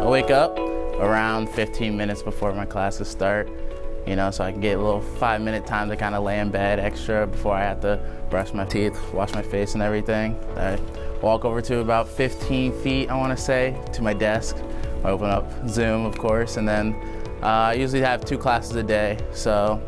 I wake up around 15 minutes before my classes start, so I can get a little 5-minute time to kind of lay in bed extra before I have to brush my teeth, wash my face and everything. I walk over to about 15 feet, I want to say, to my desk. I open up Zoom, of course, and then I usually have 2 classes a day, so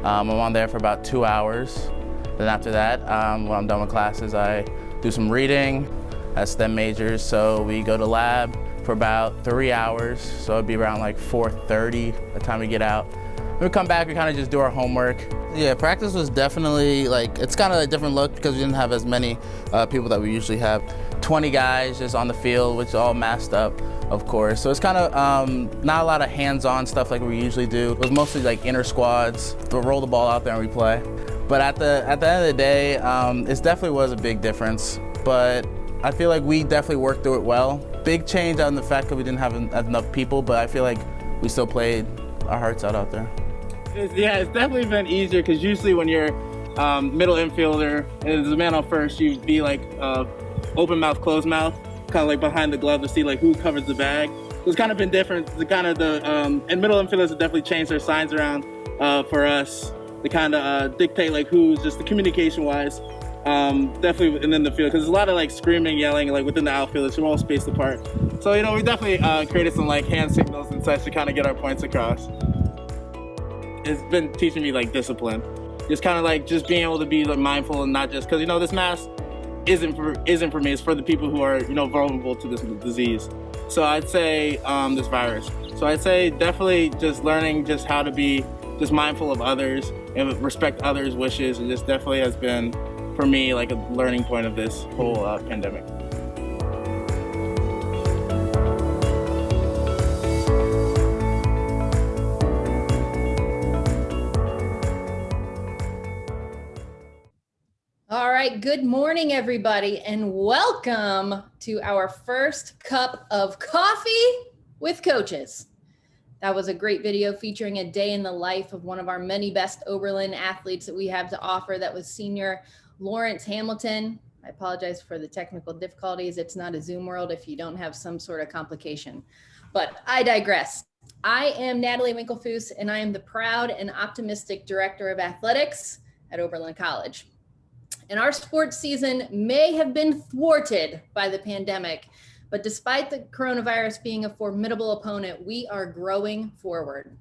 I'm on there for about 2 hours. Then after that, when I'm done with classes, I do some reading as STEM majors, so we go to lab for about 3 hours, so it'd be around like 4:30 by the time we get out. When we come back, we kind of just do our homework. Yeah, practice was definitely it's kind of a different look because we didn't have as many people that we usually have. 20 guys just on the field, which is all masked up, of course. So it's kind of not a lot of hands-on stuff like we usually do. It was mostly like inter squads. We'll roll the ball out there and we play. But at the end of the day, it definitely was a big difference. But I feel like we definitely worked through it well. Big change on the fact that we didn't have enough people, but I feel like we still played our hearts out there. It's definitely been easier because usually when you're middle infielder and there's a man on first, you'd be like open mouth, closed mouth, kind of like behind the glove to see like who covers the bag. It's kind of been different. And middle infielders have definitely changed their signs around for us to kind of dictate like who's just the communication wise. Definitely within the field, because there's a lot of like screaming, yelling, like within the outfield, so we're all spaced apart. So we definitely created some like hand signals and such to kind of get our points across. It's been teaching me like discipline, just kind of like just being able to be like mindful and not just because this mask isn't for me. It's for the people who are vulnerable to this disease. So I'd say this virus. So I'd say definitely just learning just how to be just mindful of others and respect others' wishes, and just definitely has been for me like a learning point of this whole pandemic. All right, good morning, everybody, and welcome to our first cup of coffee with coaches. That was a great video featuring a day in the life of one of our many best Oberlin athletes that we have to offer. That was senior Lawrence Hamilton. I apologize for the technical difficulties. It's not a Zoom world if you don't have some sort of complication, but I digress. I am Natalie Winkelfuss, and I am the proud and optimistic director of athletics at Oberlin College. And our sports season may have been thwarted by the pandemic, but despite the coronavirus being a formidable opponent, we are growing forward.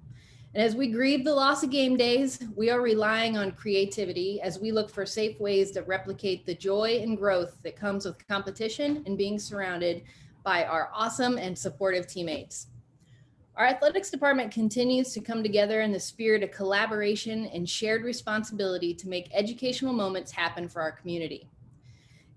And as we grieve the loss of game days, we are relying on creativity as we look for safe ways to replicate the joy and growth that comes with competition and being surrounded by our awesome and supportive teammates. Our athletics department continues to come together in the spirit of collaboration and shared responsibility to make educational moments happen for our community.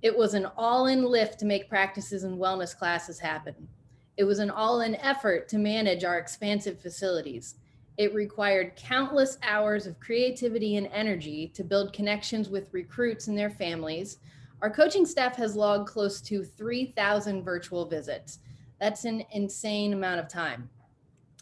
It was an all-in lift to make practices and wellness classes happen. It was an all-in effort to manage our expansive facilities. It required countless hours of creativity and energy to build connections with recruits and their families. Our coaching staff has logged close to 3,000 virtual visits. That's an insane amount of time.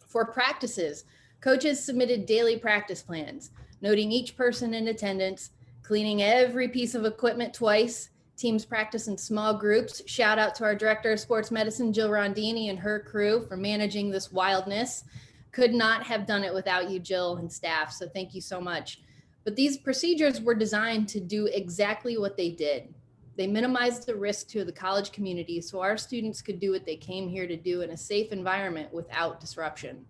For practices, coaches submitted daily practice plans, noting each person in attendance, cleaning every piece of equipment twice. Teams practice in small groups. Shout out to our director of sports medicine, Jill Rondini, and her crew for managing this wildness. Could not have done it without you, Jill and staff, so thank you so much. But these procedures were designed to do exactly what they did. They minimized the risk to the college community so our students could do what they came here to do in a safe environment without disruption.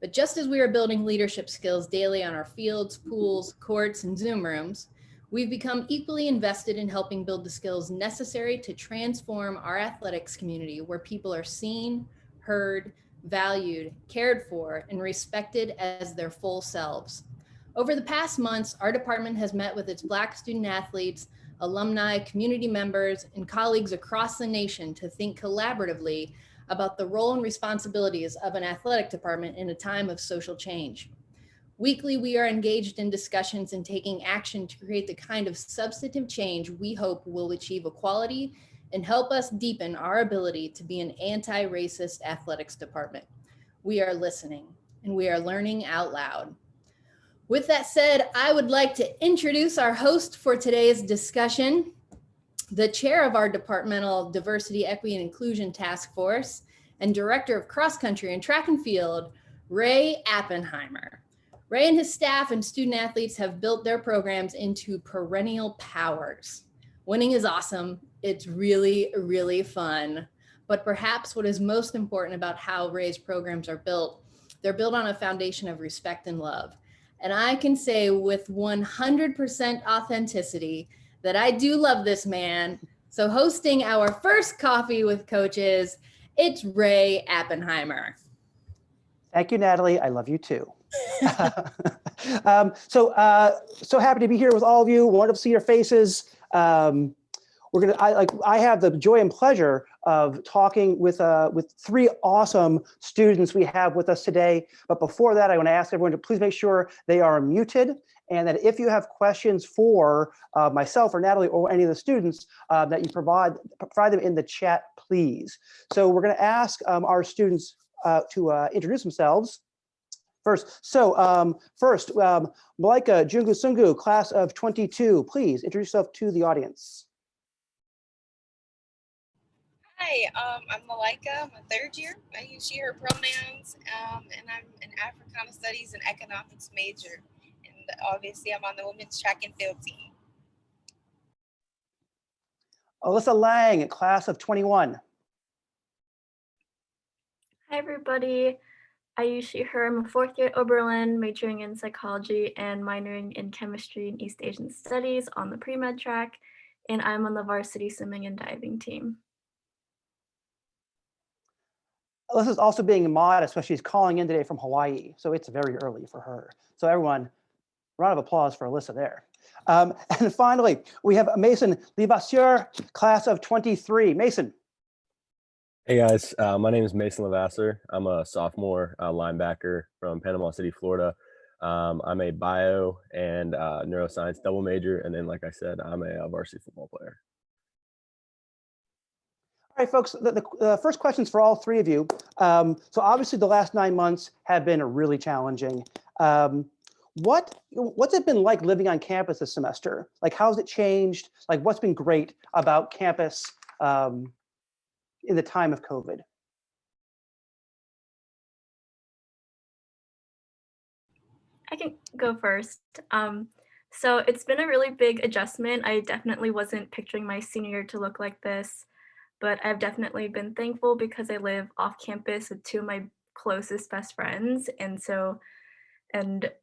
But just as we are building leadership skills daily on our fields, pools, courts, and Zoom rooms, we've become equally invested in helping build the skills necessary to transform our athletics community where people are seen, heard, valued, cared for, and respected as their full selves. Over the past months, our department has met with its Black student athletes, alumni, community members, and colleagues across the nation to think collaboratively about the role and responsibilities of an athletic department in a time of social change. Weekly, we are engaged in discussions and taking action to create the kind of substantive change we hope will achieve equality and help us deepen our ability to be an anti-racist athletics department. We are listening and we are learning out loud. With that said, I would like to introduce our host for today's discussion, the chair of our departmental diversity, equity, and inclusion task force, and Director of Cross Country and Track and Field, Ray Appenheimer. Ray and his staff and student athletes have built their programs into perennial powers. Winning is awesome. It's really, really fun. But perhaps what is most important about how Ray's programs are built, they're built on a foundation of respect and love. And I can say with 100% authenticity that I do love this man. So hosting our first Coffee with Coaches, it's Ray Appenheimer. Thank you, Natalie. I love you too. So happy to be here with all of you. Wonderful to see your faces. I have the joy and pleasure of talking with three awesome students we have with us today. But before that, I want to ask everyone to please make sure they are muted, and that if you have questions for myself or Natalie or any of the students, that you provide them in the chat, please. So we're going to ask our students to introduce themselves first. So first, Malaika Djungu-Sungu, class of 22, please introduce yourself to the audience. Hi, I'm Malaika. I'm a third year. I use she, her pronouns, and I'm an Africana Studies and Economics major. And obviously, I'm on the women's track and field team. Ellisa Lang, class of 21. Hi, everybody. I use she, her. I'm a fourth year at Oberlin, majoring in psychology and minoring in chemistry and East Asian studies on the pre-med track. And I'm on the varsity swimming and diving team. Alyssa's also being modest, but she's calling in today from Hawaii, so it's very early for her. So everyone, round of applause for Ellisa there. And finally, we have Mason Levasseur, class of 23. Mason. Hey guys, my name is Mason Levasseur. I'm a sophomore linebacker from Panama City, Florida. I'm a bio and neuroscience double major, and then, like I said, I'm a varsity football player. All right, folks, the first question's for all three of you. So obviously the last 9 months have been really challenging. What's it been like living on campus this semester? Like, how's it changed? Like, what's been great about campus in the time of COVID? I can go first. So it's been a really big adjustment. I definitely wasn't picturing my senior year to look like this, but I've definitely been thankful because I live off campus with two of my closest best friends. And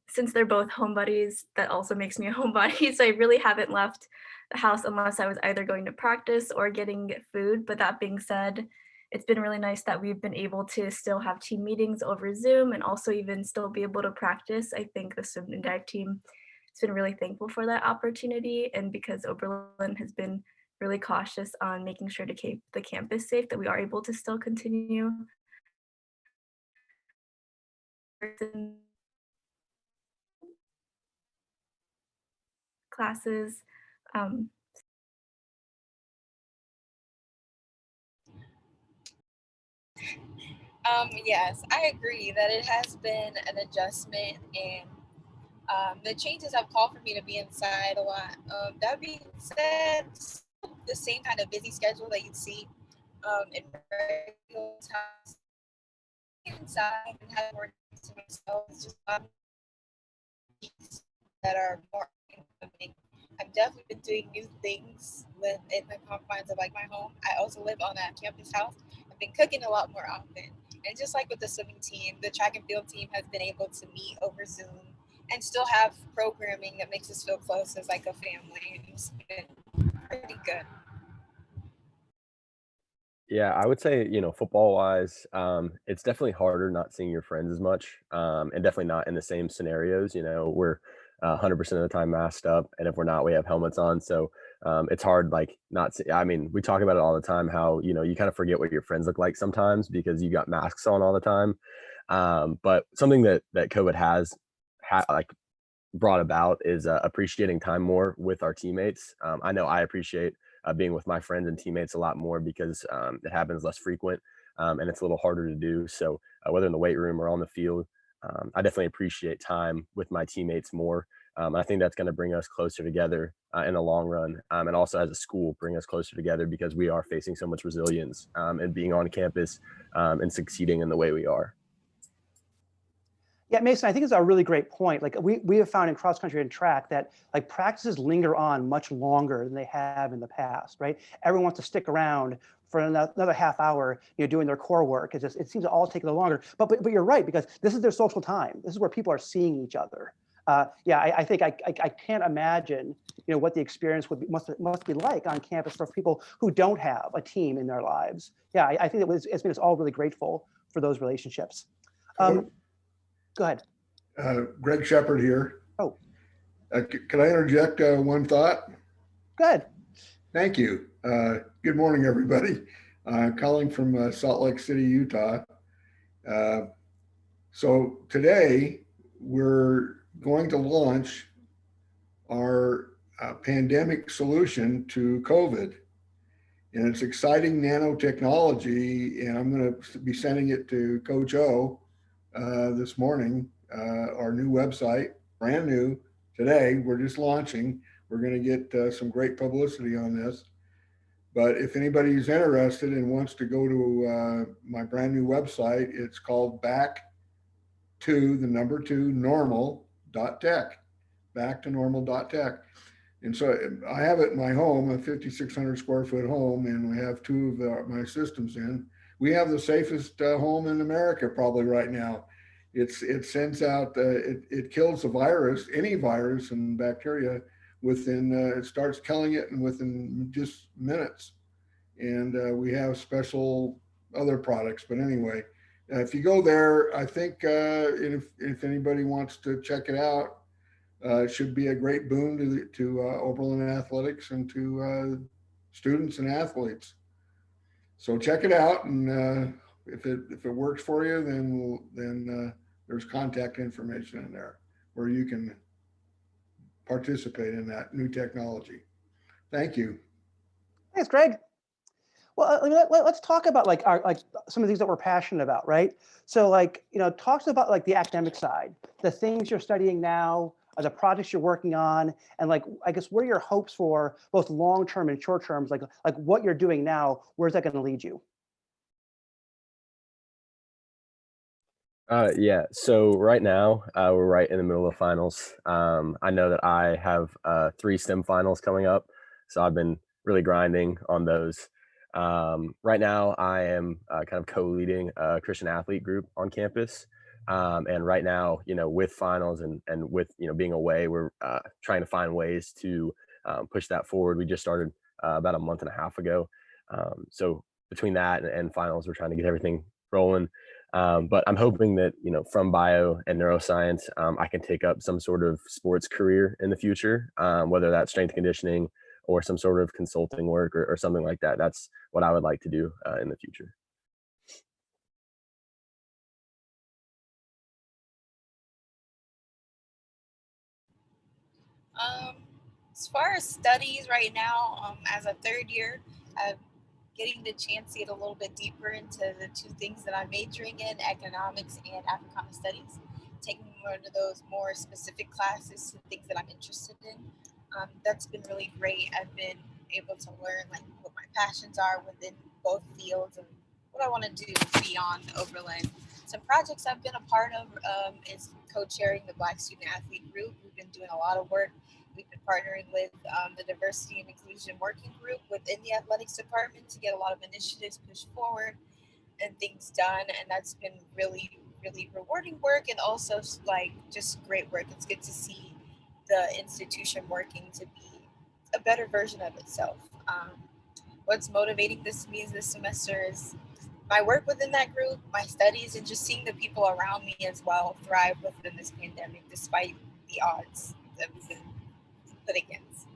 since they're both home buddies, that also makes me a homebody. So I really haven't left the house unless I was either going to practice or getting food. But that being said, it's been really nice that we've been able to still have team meetings over Zoom and also even still be able to practice. I think the swim and dive team has been really thankful for that opportunity. And because Oberlin has been really cautious on making sure to keep the campus safe, that we are able to still continue classes. Yes, I agree that it has been an adjustment, and the changes have called for me to be inside a lot. That being said, the same kind of busy schedule that you'd see in regular times inside and have more time to myself. It's just that are more incoming. I've definitely been doing new things within the confines of like my home. I also live on a campus house. I've been cooking a lot more often. And just like with the swimming team, the track and field team has been able to meet over Zoom and still have programming that makes us feel close as like a family. It's been pretty good. Yeah, I would say, football wise, it's definitely harder not seeing your friends as much, and definitely not in the same scenarios. We're 100% of the time masked up, and if we're not, we have helmets on. So it's hard, like, not see, I mean, we talk about it all the time, how, you kind of forget what your friends look like sometimes because you got masks on all the time. But something that COVID has like brought about is appreciating time more with our teammates. I know I appreciate being with my friends and teammates a lot more because it happens less frequent, and it's a little harder to do. So whether in the weight room or on the field, I definitely appreciate time with my teammates more. I think that's going to bring us closer together in the long run, and also as a school bring us closer together because we are facing so much resilience and being on campus and succeeding in the way we are. Yeah, Mason, I think it's a really great point. Like we have found in cross country and track that like practices linger on much longer than they have in the past, right? Everyone wants to stick around for another half hour, doing their core work. It seems to all take a little longer. But you're right, because this is their social time. This is where people are seeing each other. I think I can't imagine, what the experience must be like on campus for people who don't have a team in their lives. Yeah, I think it's made us all really grateful for those relationships. Go ahead. Greg Shepard here. Oh. Can I interject one thought? Go ahead. Thank you. Good morning, everybody. Calling from Salt Lake City, Utah. So today we're going to launch our pandemic solution to COVID. And it's exciting nanotechnology, and I'm going to be sending it to Coach O this morning, our new website, brand new today. We're just launching. We're going to get some great publicity on this. But if anybody's interested and wants to go to my brand new website, it's called back2normal.tech, back2normal.tech. And so I have it in my home, a 5,600 square foot home, and we have two of my systems in. We have the safest home in America probably right now. It sends out, it kills the virus, any virus and bacteria within, it starts killing it and within just minutes. And we have special other products, but anyway, if you go there, I think if anybody wants to check it out, it should be a great boon to Oberlin athletics and to students and athletes. So check it out, and if it works for you, then there's contact information in there where you can participate in that new technology. Thank you. Thanks, Greg. Well, let's talk about like some of these that we're passionate about, right? So talk to us about the academic side, the things you're studying now, the projects you're working on, and I guess what are your hopes for both long-term and short-term, like what you're doing now, where's that going to lead you? Yeah, so right now we're right in the middle of finals. I know that I have 3 STEM finals coming up, so I've been really grinding on those. Right now I am kind of co-leading a Christian athlete group on campus. And right now, with finals and with, being away, we're trying to find ways to push that forward. We just started about a month and a half ago. So between that and finals, we're trying to get everything rolling. But I'm hoping that, from bio and neuroscience, I can take up some sort of sports career in the future, whether that's strength conditioning or some sort of consulting work or something like that. That's what I would like to do in the future. As far as studies right now, as a third year, I'm getting the chance to get a little bit deeper into the 2 things that I'm majoring in, economics and Africana studies, taking one of those more specific classes to things that I'm interested in. That's been really great. I've been able to learn what my passions are within both fields and what I want to do beyond Oberlin. Some projects I've been a part of is co-chairing the Black Student Athlete Group. We've been doing a lot of work. We've been partnering with the Diversity and Inclusion Working Group within the athletics department to get a lot of initiatives pushed forward and things done. And that's been really, really rewarding work, and also just great work. It's good to see the institution working to be a better version of itself. What's motivating this semester is my work within that group, my studies, and just seeing the people around me as well thrive within this pandemic despite the odds that we've been put against.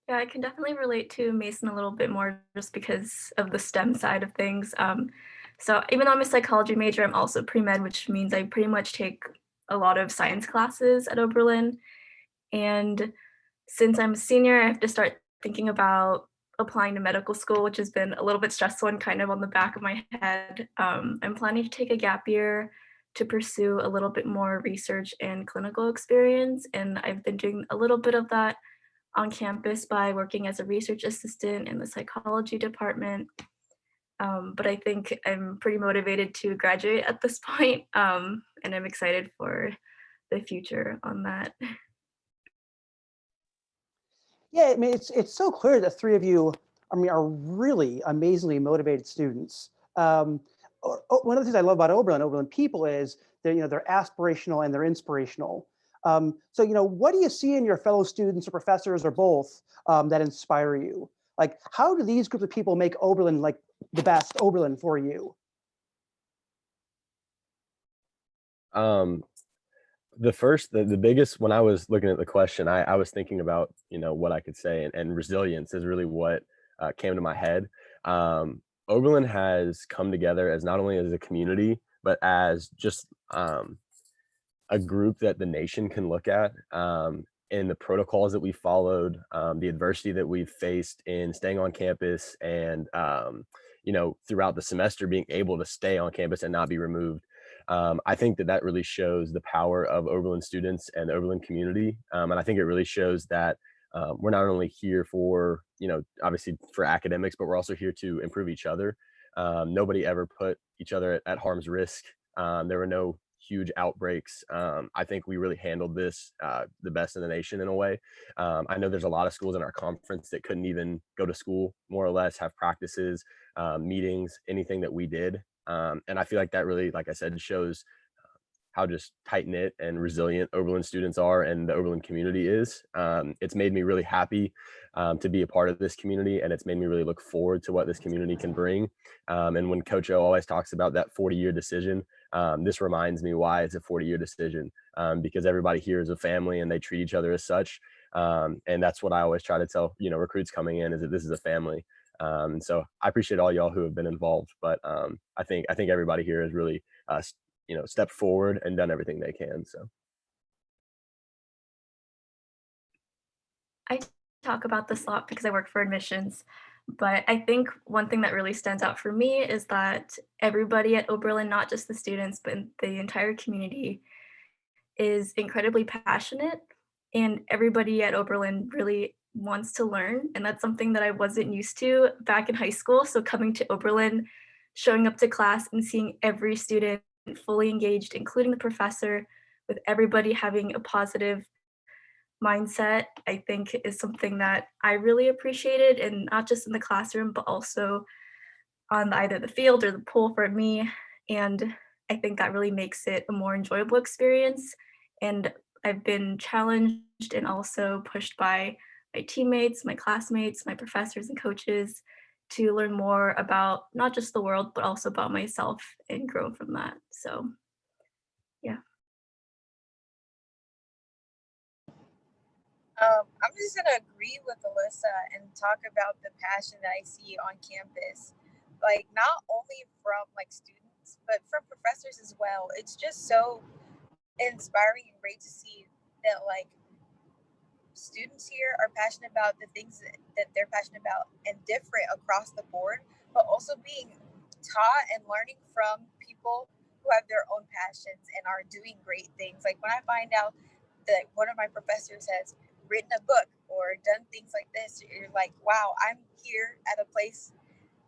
Yeah, I can definitely relate to Mason a little bit more just because of the STEM side of things. So even though I'm a psychology major, I'm also pre-med, which means I pretty much take a lot of science classes at Oberlin. And since I'm a senior, I have to start thinking about applying to medical school, which has been a little bit stressful and kind of on the back of my head. I'm planning to take a gap year to pursue a little bit more research and clinical experience. And I've been doing a little bit of that on campus by working as a research assistant in the psychology department. But I think I'm pretty motivated to graduate at this point, and I'm excited for the future on that. Yeah, I mean, it's so clear that three of you, I mean, are really amazingly motivated students. One of the things I love about Oberlin people is they're aspirational and they're inspirational. So what do you see in your fellow students or professors or both that inspire you? Like, how do these groups of people make Oberlin like the best Oberlin for you? The biggest, when I was looking at the question, I was thinking about, what I could say, and resilience is really what came to my head. Oberlin has come together as not only as a community, but as just a group that the nation can look at, in the protocols that we followed, the adversity that we've faced in staying on campus, and throughout the semester being able to stay on campus and not be removed. I think that really shows the power of Oberlin students and the Oberlin community. And I think it really shows that we're not only here for, obviously for academics, but we're also here to improve each other. Nobody ever put each other at harm's risk. There were no huge outbreaks. I think we really handled this the best in the nation in a way. I know there's a lot of schools in our conference that couldn't even go to school, more or less, have practices, meetings, anything that we did. And I feel like that really, like I said, shows how just tight-knit and resilient Oberlin students are and the Oberlin community is. It's made me really happy to be a part of this community, and it's made me really look forward to what this community can bring. And when Coach O always talks about that 40-year decision, this reminds me why it's a 40-year decision, because everybody here is a family and they treat each other as such. And that's what I always try to tell, recruits coming in, is that this is a family. And so I appreciate all y'all who have been involved, but I think everybody here has really stepped forward and done everything they can. So I talk about this a lot because I work for admissions, but I think one thing that really stands out for me is that everybody at Oberlin, not just the students, but the entire community, is incredibly passionate, and everybody at Oberlin really wants to learn. And that's something that I wasn't used to back in high school. So coming to Oberlin, showing up to class and seeing every student fully engaged, including the professor, with everybody having a positive mindset, I think is something that I really appreciated, and not just in the classroom, but also on either the field or the pool for me. And I think that really makes it a more enjoyable experience. And I've been challenged and also pushed by my teammates, my classmates, my professors and coaches to learn more about not just the world, but also about myself and grow from that. So, yeah. I'm just gonna agree with Ellisa and talk about the passion that I see on campus, like not only from like students, but from professors as well. It's just so inspiring and great to see that like students here are passionate about the things that they're passionate about and different across the board, but also being taught and learning from people who have their own passions and are doing great things. Like when I find out that one of my professors has written a book or done things like this, you're like, wow, I'm here at a place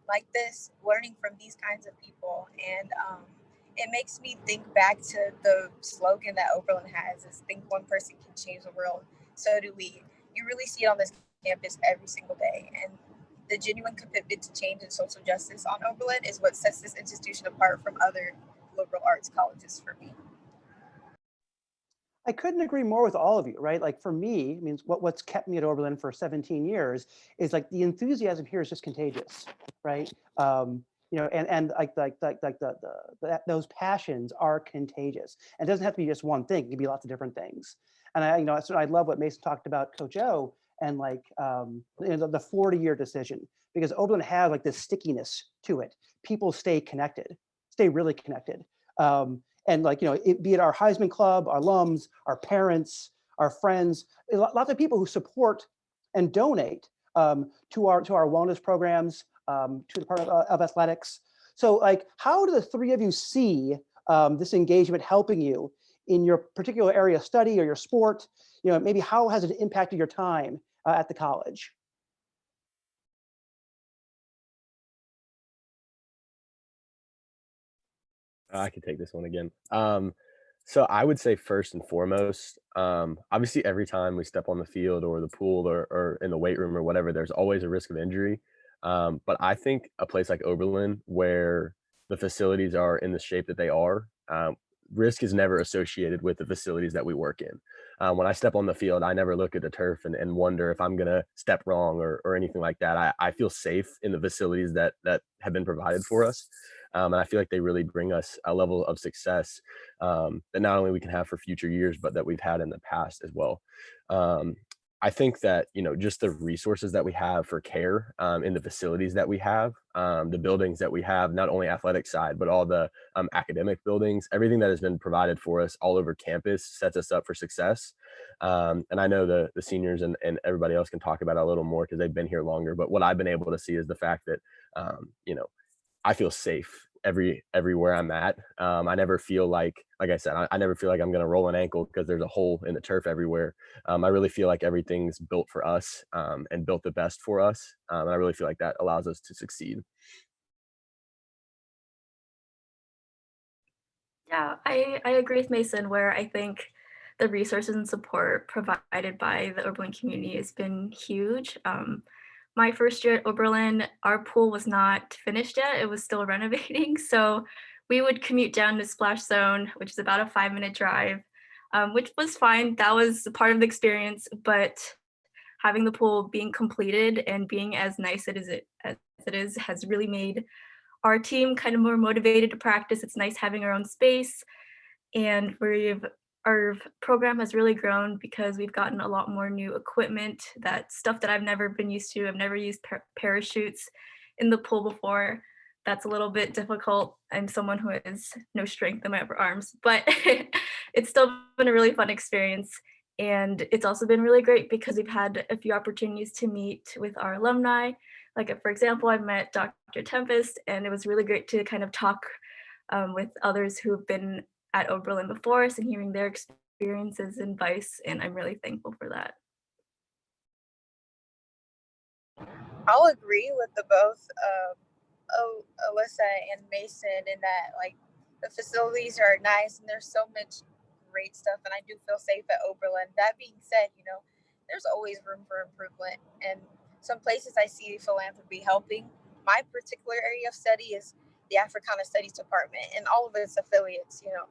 like this, learning from these kinds of people. And it makes me think back to the slogan that Oberlin has, is think one person can change the world. So do we. You really see it on this campus every single day. And the genuine commitment to change and social justice on Oberlin is what sets this institution apart from other liberal arts colleges for me. I couldn't agree more with all of you, right? Like for me, I mean, what's kept me at Oberlin for 17 years is like the enthusiasm here is just contagious, right? And those passions are contagious. And it doesn't have to be just one thing; it can be lots of different things. And so I love what Mason talked about, Coach O, and like the 40-year decision, because Oberlin has like this stickiness to it. People stay connected, stay really connected. And like, be it our Heisman Club, our alums, our parents, our friends, lots of people who support and donate to our wellness programs, to the part of athletics. So like, how do the three of you see this engagement helping you in your particular area of study or your sport? You know, maybe how has it impacted your time at the college? I can take this one again. So I would say first and foremost, obviously every time we step on the field or the pool or in the weight room or whatever, there's always a risk of injury. But I think a place like Oberlin, where the facilities are in the shape that they are, risk is never associated with the facilities that we work in. When I step on the field, I never look at the turf and wonder if I'm going to step wrong or anything like that. I feel safe in the facilities that have been provided for us. And I feel like they really bring us a level of success that not only we can have for future years, but that we've had in the past as well. I think that, you know, just the resources that we have for care in the facilities that we have, the buildings that we have, not only athletic side, but all the academic buildings, everything that has been provided for us all over campus sets us up for success. And I know the seniors and everybody else can talk about it a little more because they've been here longer. But what I've been able to see is the fact that, you know, I feel safe everywhere I'm at. I never feel like I said, I never feel like I'm going to roll an ankle because there's a hole in the turf everywhere. I really feel like everything's built for us and built the best for us. And I really feel like that allows us to succeed. Yeah, I agree with Mason, where I think the resources and support provided by the Oberlin community has been huge. My first year at Oberlin, our pool was not finished yet. It was still renovating. So we would commute down to Splash Zone, which is about a 5-minute drive, which was fine. That was part of the experience. But having the pool being completed and being as nice as it is has really made our team kind of more motivated to practice. It's nice having our own space. And our program has really grown because we've gotten a lot more new equipment, that stuff that I've never been used to. I've never used parachutes in the pool before. That's a little bit difficult. I'm someone who has no strength in my upper arms, but it's still been a really fun experience. And it's also been really great because we've had a few opportunities to meet with our alumni. Like, for example, I met Dr. Tempest, and it was really great to kind of talk with others who have been at Oberlin before us and hearing their experiences and advice, and I'm really thankful for that. I'll agree with the both Ellisa and Mason in that, like, the facilities are nice and there's so much great stuff, and I do feel safe at Oberlin. That being said, you know, there's always room for improvement, and some places I see philanthropy helping. My particular area of study is the Africana Studies Department and all of its affiliates. You know,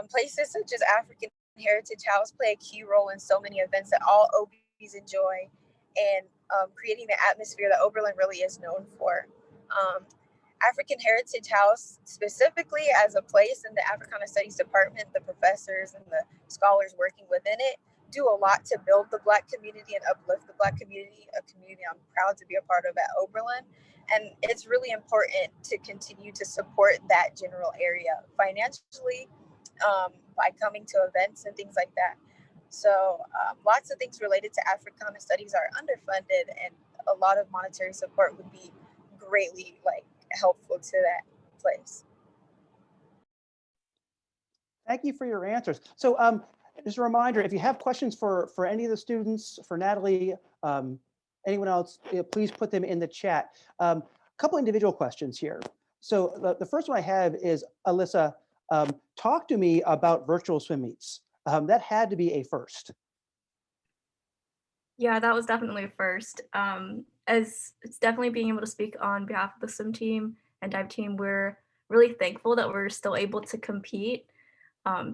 places such as African Heritage House play a key role in so many events that all OBs enjoy, and creating the atmosphere that Oberlin really is known for. African Heritage House, specifically as a place in the Africana Studies Department, the professors and the scholars working within it do a lot to build the Black community and uplift the Black community, a community I'm proud to be a part of at Oberlin. And it's really important to continue to support that general area financially, by coming to events and things like that. So lots of things related to Africana studies are underfunded, and a lot of monetary support would be greatly helpful to that place. Thank you for your answers. So just a reminder, if you have questions for any of the students, for Natalie, anyone else, please put them in the chat. A couple individual questions here. So the first one I have is, Ellisa, talk to me about virtual swim meets. That had to be a first. Yeah, that was definitely a first. As it's definitely being able to speak on behalf of the swim team and dive team, we're really thankful that we're still able to compete.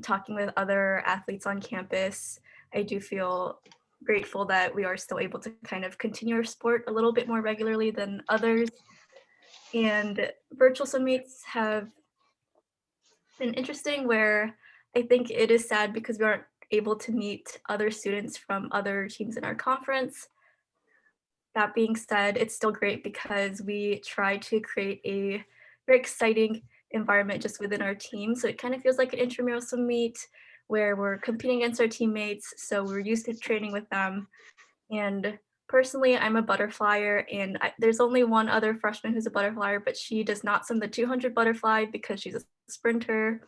Talking with other athletes on campus, I do feel grateful that we are still able to kind of continue our sport a little bit more regularly than others. And virtual swim meets have been interesting, where I think it is sad because we aren't able to meet other students from other teams in our conference. That being said, it's still great because we try to create a very exciting environment just within our team. So it kind of feels like an intramural swim meet where we're competing against our teammates. So we're used to training with them. And Personally, I'm a butterflyer, and there's only one other freshman who's a butterflyer, but she does not swim the 200 butterfly because she's a sprinter.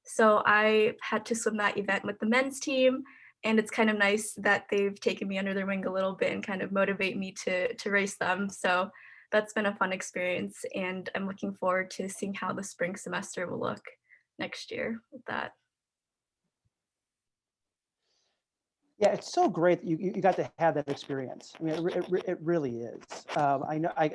So I had to swim that event with the men's team, and it's kind of nice that they've taken me under their wing a little bit and kind of motivate me to race them. So that's been a fun experience, and I'm looking forward to seeing how the spring semester will look next year with that. Yeah, it's so great that you got to have that experience. I mean, it really is. I know, I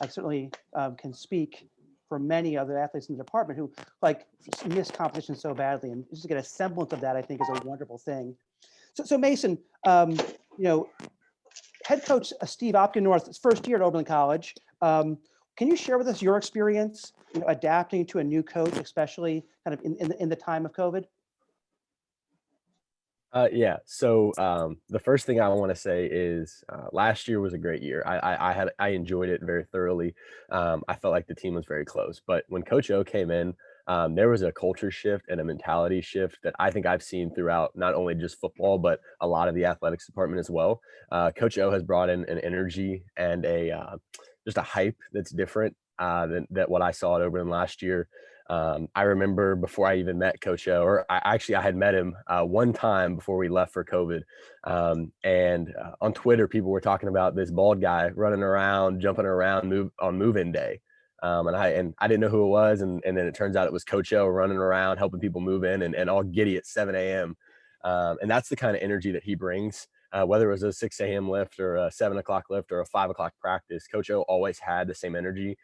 certainly can speak for many other athletes in the department who like miss competition so badly, and just to get a semblance of that, I think, is a wonderful thing. So Mason, you know, head coach Steve Opkennorth's first year at Oberlin College. Can you share with us your experience, you know, adapting to a new coach, especially kind of in the time of COVID? Yeah. So the first thing I want to say is last year was a great year. I enjoyed it very thoroughly. I felt like the team was very close. But when Coach O came in, there was a culture shift and a mentality shift that I think I've seen throughout not only just football but a lot of the athletics department as well. Coach O has brought in an energy and a just a hype that's different than what I saw at Oberlin last year. I remember before I even met Coach O, or I had met him one time before we left for COVID. And on Twitter, people were talking about this bald guy running around, jumping around on move-in day. And I didn't know who it was. And then it turns out it was Coach O running around, helping people move in and all giddy at 7 a.m. And that's the kind of energy that he brings. Whether it was a 6 a.m. lift or a 7 o'clock lift or a 5 o'clock practice, Coach O always had the same energy.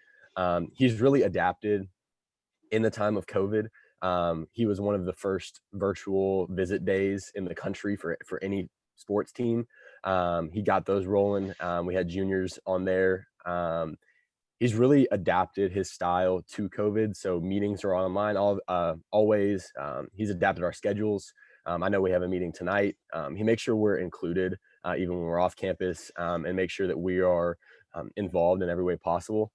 He's really adapted in the time of COVID. He was one of the first virtual visit days in the country for any sports team. He got those rolling. We had juniors on there. He's really adapted his style to COVID. So meetings are online always. He's adapted our schedules. I know we have a meeting tonight. He makes sure we're included even when we're off campus, and make sure that we are involved in every way possible.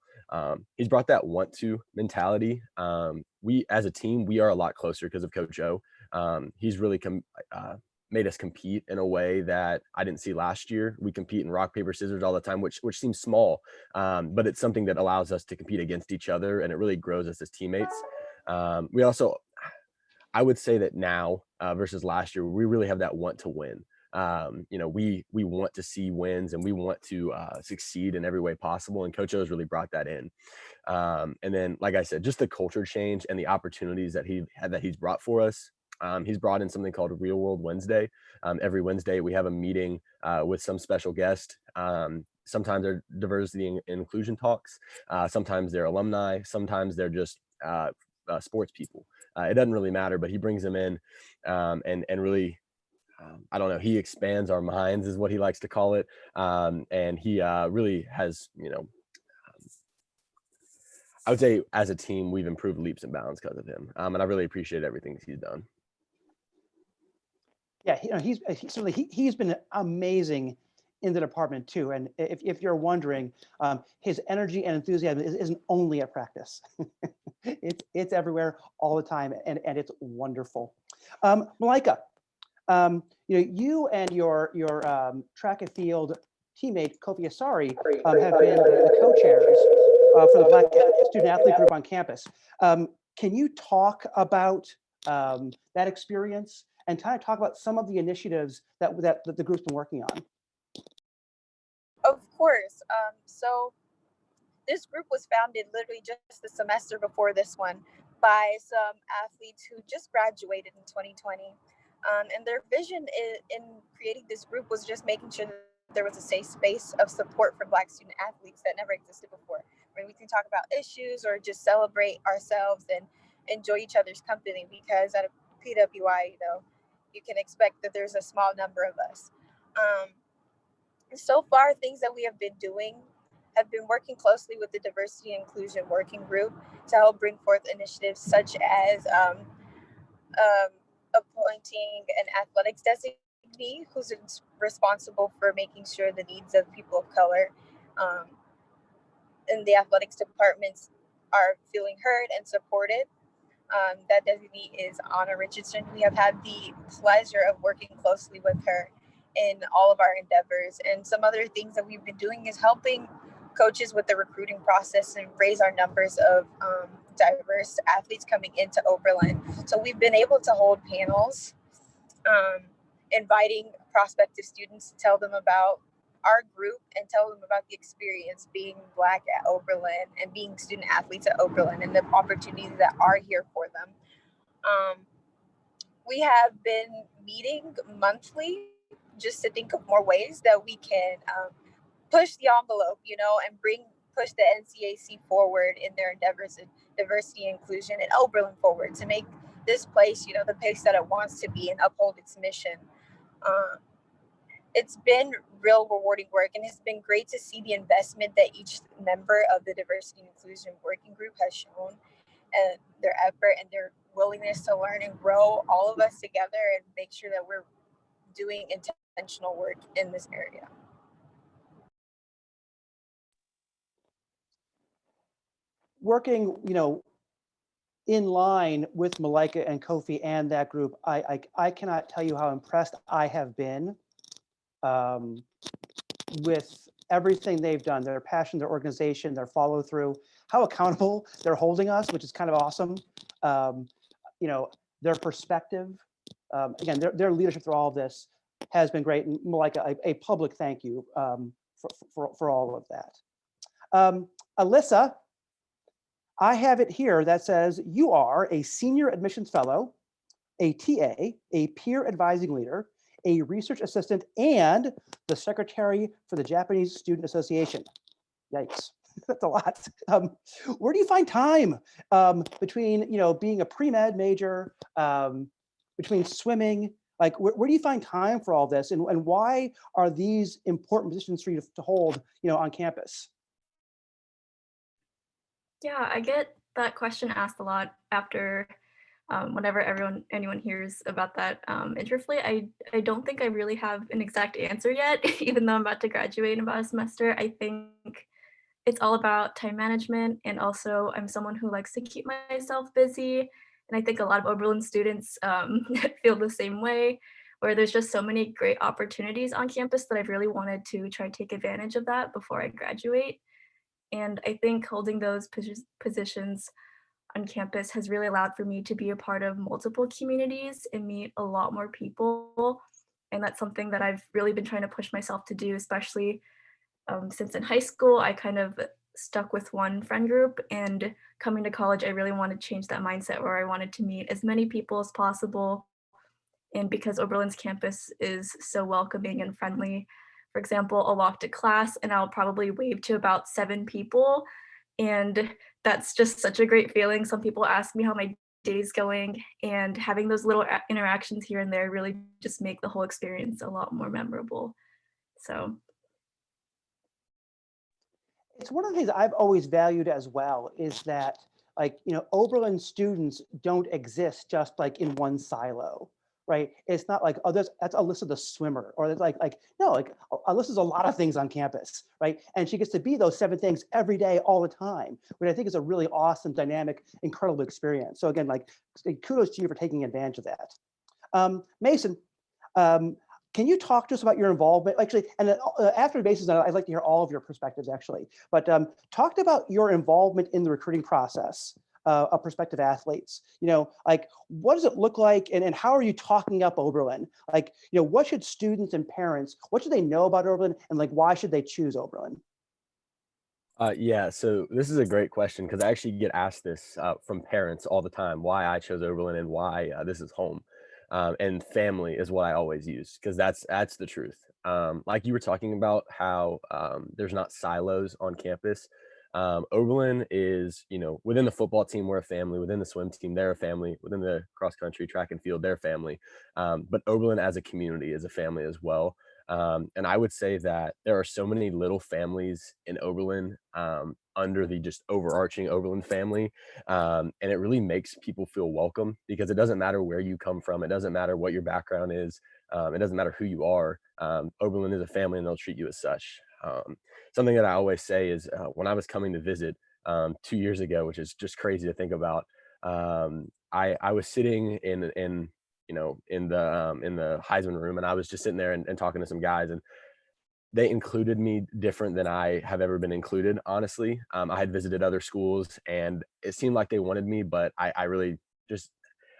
He's brought that want to mentality. We as a team, we are a lot closer because of Coach O. He's really made us compete in a way that I didn't see last year. We compete in rock, paper, scissors all the time, which seems small, but it's something that allows us to compete against each other, and it really grows us as teammates. We also, I would say that now versus last year, we really have that want to win. You know, we want to see wins, and we want to succeed in every way possible. And Coach O's really brought that in. And then, like I said, just the culture change and the opportunities that he's brought for us. He's brought in something called Real World Wednesday. Every Wednesday we have a meeting with some special guest. Sometimes they're diversity and inclusion talks. Sometimes they're alumni. Sometimes they're just sports people. It doesn't really matter, but he brings them in and really, I don't know, he expands our minds is what he likes to call it. And he really has, you know, I would say as a team, we've improved leaps and bounds because of him. And I really appreciate everything he's done. Yeah, you know, he's been amazing in the department too. And if you're wondering, his energy and enthusiasm isn't only at practice. it's everywhere all the time, and it's wonderful. Malaika, you know, you and your track and field teammate Kofi Asari have been the co-chairs for the Black Student Athlete Group on campus. Can you talk about that experience and kind of talk about some of the initiatives that the group's been working on? Of course. So this group was founded literally just the semester before this one by some athletes who just graduated in 2020. And their vision in creating this group was just making sure that there was a safe space of support for Black student athletes that never existed before, where we can talk about issues or just celebrate ourselves and enjoy each other's company, because at a PWI, you know, you can expect that there's a small number of us. So far, things that we have been doing have been working closely with the Diversity and Inclusion Working Group to help bring forth initiatives such as appointing an athletics designee who's responsible for making sure the needs of people of color in the athletics departments are feeling heard and supported. That designee is Anna Richardson. We have had the pleasure of working closely with her in all of our endeavors. And some other things that we've been doing is helping coaches with the recruiting process and raise our numbers of diverse athletes coming into Oberlin. So we've been able to hold panels, inviting prospective students to tell them about our group and tell them about the experience being Black at Oberlin and being student athletes at Oberlin and the opportunities that are here for them. We have been meeting monthly just to think of more ways that we can push the envelope, and push the NCAC forward in their endeavors in diversity and inclusion, and Oberlin forward to make this place, the place that it wants to be and uphold its mission. It's been real rewarding work, and it's been great to see the investment that each member of the diversity and inclusion working group has shown, and their effort and their willingness to learn and grow all of us together and make sure that we're doing intentional work in this area. Working, in line with Malaika and Kofi and that group, I cannot tell you how impressed I have been with everything they've done, their passion, their organization, their follow through, how accountable they're holding us, which is kind of awesome. Their perspective, again, their leadership through all of this has been great. And Malaika, a public thank you for all of that. Ellisa, I have it here that says you are a senior admissions fellow, a TA, a peer advising leader, a research assistant, and the secretary for the Japanese Student Association. Yikes, that's a lot. Where do you find time between, being a pre-med major, between swimming, like where do you find time for all this, and why are these important positions for you to hold, on campus? Yeah, I get that question asked a lot after whenever anyone hears about that interflight. I don't think I really have an exact answer yet, even though I'm about to graduate in about a semester. I think it's all about time management, and also I'm someone who likes to keep myself busy, and I think a lot of Oberlin students feel the same way, where there's just so many great opportunities on campus that I've really wanted to try and take advantage of that before I graduate. And I think holding those positions on campus has really allowed for me to be a part of multiple communities and meet a lot more people. And that's something that I've really been trying to push myself to do, especially since in high school, I kind of stuck with one friend group, and coming to college, I really wanted to change that mindset where I wanted to meet as many people as possible. And because Oberlin's campus is so welcoming and friendly, for example, I'll walk to class and I'll probably wave to about 7 people. And that's just such a great feeling. Some people ask me how my day's going, and having those little interactions here and there really just make the whole experience a lot more memorable. So It's one of the things I've always valued as well, is that Oberlin students don't exist just like in one silo, right? It's not like, oh, that's Ellisa the swimmer, or it's no, Alyssa's a lot of things on campus, right? And she gets to be those 7 things every day, all the time, which I think is a really awesome, dynamic, incredible experience. So again, kudos to you for taking advantage of that. Mason, can you talk to us about your involvement? Actually, and after basis, I'd like to hear all of your perspectives, actually. But talk about your involvement in the recruiting process of prospective athletes. What does it look like, and how are you talking up Oberlin? What should students and parents, what should they know about Oberlin, and why should they choose Oberlin? Yeah, so this is a great question, because I actually get asked this from parents all the time, why I chose Oberlin and why this is home. And family is what I always use, because that's the truth. Like you were talking about how there's not silos on campus. Oberlin is, within the football team, we're a family. Within the swim team, they're a family. Within the cross country, track and field, they're family. But Oberlin as a community is a family as well. And I would say that there are so many little families in Oberlin under the just overarching Oberlin family. And it really makes people feel welcome, because it doesn't matter where you come from. It doesn't matter what your background is. It doesn't matter who you are. Oberlin is a family, and they'll treat you as such. Something that I always say is when I was coming to visit 2 years ago, which is just crazy to think about, I was sitting in in the Heisman room, and I was just sitting there and talking to some guys, and they included me different than I have ever been included, honestly. I had visited other schools and it seemed like they wanted me, but I really just,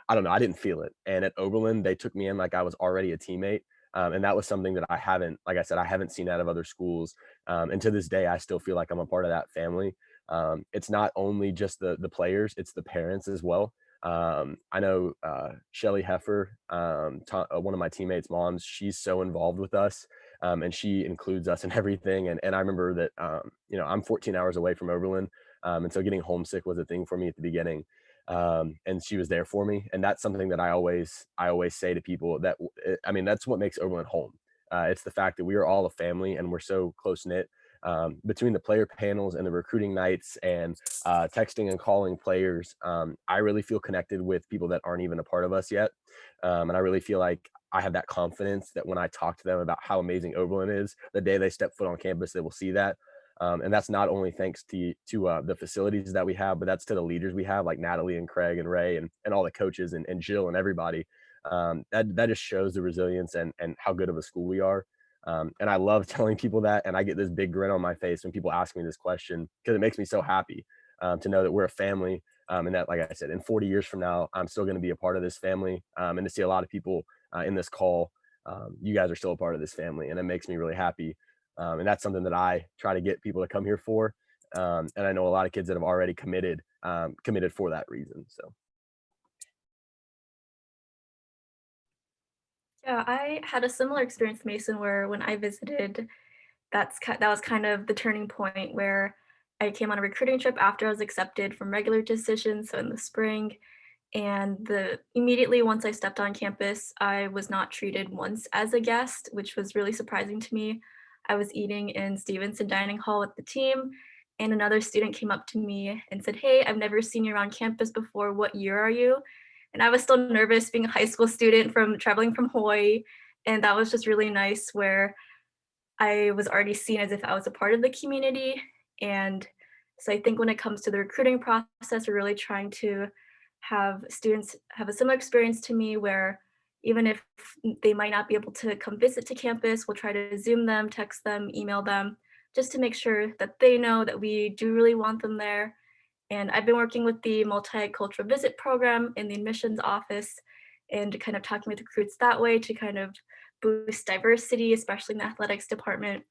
I don't know, I didn't feel it. And at Oberlin, they took me in like I was already a teammate. And that was something that I haven't, like I said, I haven't seen out of other schools. And to this day, I still feel like I'm a part of that family. It's not only just the players, it's the parents as well. I know Shelly Heffer, one of my teammates' moms, she's so involved with us. And she includes us in everything. And I remember that, I'm 14 hours away from Oberlin. And so getting homesick was a thing for me at the beginning. And she was there for me. And that's something that I always say to people that, I mean, that's what makes Oberlin home. It's the fact that we are all a family and we're so close knit. Between the player panels and the recruiting nights and texting and calling players, I really feel connected with people that aren't even a part of us yet. And I really feel like I have that confidence that when I talk to them about how amazing Oberlin is, the day they step foot on campus, they will see that. And that's not only thanks to the facilities that we have, but that's to the leaders we have, like Natalie and Craig and Ray and all the coaches and Jill and everybody. That just shows the resilience and how good of a school we are. And I love telling people that, and I get this big grin on my face when people ask me this question because it makes me so happy to know that we're a family. And that, like I said, in 40 years from now, I'm still going to be a part of this family. And to see a lot of people in this call, you guys are still a part of this family, and it makes me really happy. And that's something that I try to get people to come here for. And I know a lot of kids that have already committed for that reason. So. Yeah, I had a similar experience, Mason, where when I visited, that was kind of the turning point where I came on a recruiting trip after I was accepted from regular decisions, so in the spring. And immediately once I stepped on campus, I was not treated once as a guest, which was really surprising to me. I was eating in Stevenson Dining Hall with the team, and another student came up to me and said, "Hey, I've never seen you around campus before. What year are you?" And I was still nervous being a high school student from traveling from Hawaii. And that was just really nice where I was already seen as if I was a part of the community. And so I think when it comes to the recruiting process, we're really trying to have students have a similar experience to me where even if they might not be able to come visit to campus, we'll try to Zoom them, text them, email them, just to make sure that they know that we do really want them there. And I've been working with the multicultural visit program in the admissions office and kind of talking with recruits that way to kind of boost diversity, especially in the athletics department.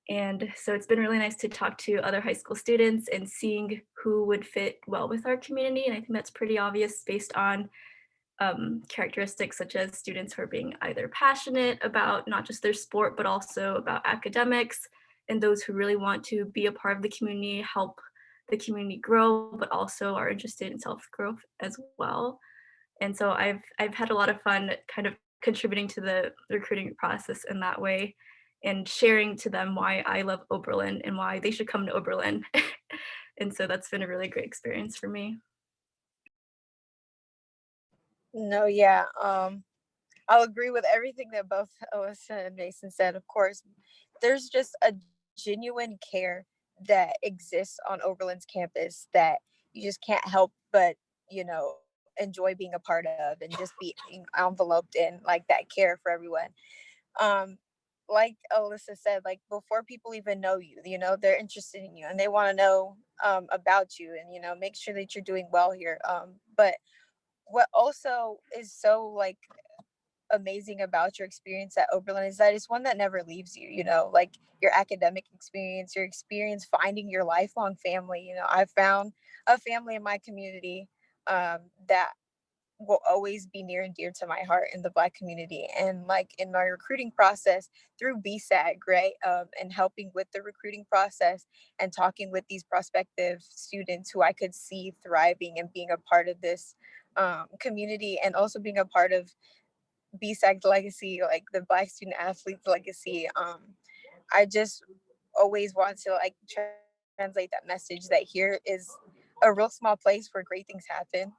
And so it's been really nice to talk to other high school students and seeing who would fit well with our community. And I think that's pretty obvious based on characteristics such as students who are being either passionate about not just their sport, but also about academics, and those who really want to be a part of the community, help the community grow, but also are interested in self-growth as well. And so I've had a lot of fun kind of contributing to the recruiting process in that way and sharing to them why I love Oberlin and why they should come to Oberlin. And so that's been a really great experience for me. No, yeah. I'll agree with everything that both Alyssa and Mason said. Of course, there's just a genuine care that exists on Oberlin's campus that you just can't help but, enjoy being a part of and just being enveloped in like that care for everyone. Like Alyssa said, like before people even know you, they're interested in you and they want to know about you and, make sure that you're doing well here. But what also is so like amazing about your experience at Oberlin is that it's one that never leaves you, like your academic experience, your experience finding your lifelong family. I found a family in my community that will always be near and dear to my heart in the Black community. And like in my recruiting process through BSAG, right, and helping with the recruiting process and talking with these prospective students who I could see thriving and being a part of this community and also being a part of BSAG's legacy, like the Black student athletes legacy. I just always want to like translate that message that here is a real small place where great things happen